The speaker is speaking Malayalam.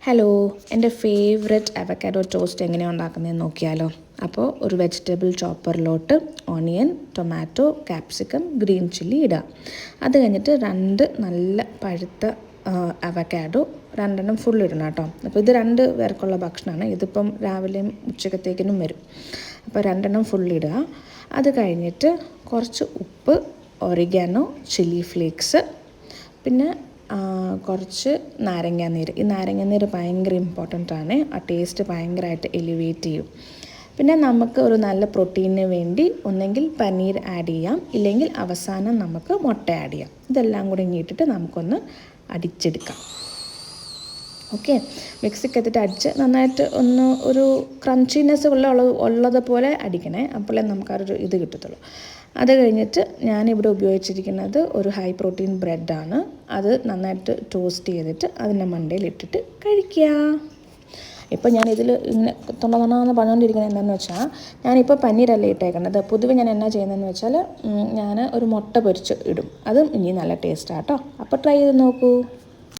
ഹലോ, എൻ്റെ ഫേവററ്റ് അവക്കാഡോ ടോസ്റ്റ് എങ്ങനെയാണ് ഉണ്ടാക്കുന്നതെന്ന് നോക്കിയാലോ. അപ്പോൾ ഒരു വെജിറ്റബിൾ ചോപ്പറിലോട്ട് onion, tomato, capsicum, green chilli ഇടുക. അത് കഴിഞ്ഞിട്ട് രണ്ട് നല്ല പഴുത്ത അവക്കാഡോ രണ്ടെണ്ണം ഫുൾ ഇടണം കേട്ടോ. അപ്പോൾ ഇത് 2 പേർക്കുള്ള ഭക്ഷണമാണ്. ഇതിപ്പം രാവിലെയും ഉച്ചക്കത്തേക്കിനും വരും. അപ്പോൾ രണ്ടെണ്ണം ഫുൾ ഇടുക. അത് കഴിഞ്ഞിട്ട് കുറച്ച് ഉപ്പ്, ഒറിഗാനോ, ചില്ലി ഫ്ലേക്സ്, പിന്നെ കുറച്ച് നാരങ്ങാനീര്. ഈ നാരങ്ങാനീര് ഭയങ്കര ഇമ്പോർട്ടൻ്റ് ആണ്. ആ ടേസ്റ്റ് ഭയങ്കരമായിട്ട് എലിവേറ്റ് ചെയ്യും. പിന്നെ നമുക്ക് ഒരു നല്ല പ്രോട്ടീനിന് വേണ്ടി ഒന്നെങ്കിൽ പനീർ ആഡ് ചെയ്യാം, ഇല്ലെങ്കിൽ അവസാനം നമുക്ക് മുട്ട ആഡ് ചെയ്യാം. ഇതെല്ലാം കൂടി ഇട്ടിട്ട് നമുക്കൊന്ന് അടിച്ചെടുക്കാം. ഓക്കെ, മിക്സിക്കകത്തിട്ട് അടിച്ച് നന്നായിട്ട് ഒരു ക്രഞ്ചിനെസ് ഉള്ളതുപോലെ അടിക്കണേ. അപ്പോഴേ നമുക്കൊരു ഇത് കിട്ടത്തുള്ളൂ. അത് കഴിഞ്ഞിട്ട് ഞാനിവിടെ ഉപയോഗിച്ചിരിക്കുന്നത് ഒരു ഹൈ പ്രോട്ടീൻ ബ്രെഡാണ്. അത് നന്നായിട്ട് ടോസ്റ്റ് ചെയ്തിട്ട് അതിൻ്റെ മണ്ടയിൽ ഇട്ടിട്ട് കഴിക്കുക. ഇപ്പോൾ ഞാനിതിൽ ഇങ്ങനെ തൊണ്ടെന്ന് പറഞ്ഞുകൊണ്ടിരിക്കുന്നത് എന്താണെന്ന് വെച്ചാൽ, ഞാനിപ്പോൾ പനീരല്ല ഇട്ടേക്കുന്നത്. പൊതുവെ ഞാൻ എന്നാ ചെയ്യുന്നതെന്ന് വെച്ചാൽ, ഞാൻ ഒരു മുട്ട പൊരിച്ച് ഇടും. അതും ഇനി നല്ല ടേസ്റ്റാണ് കേട്ടോ. അപ്പോൾ ട്രൈ ചെയ്ത് നോക്കൂ.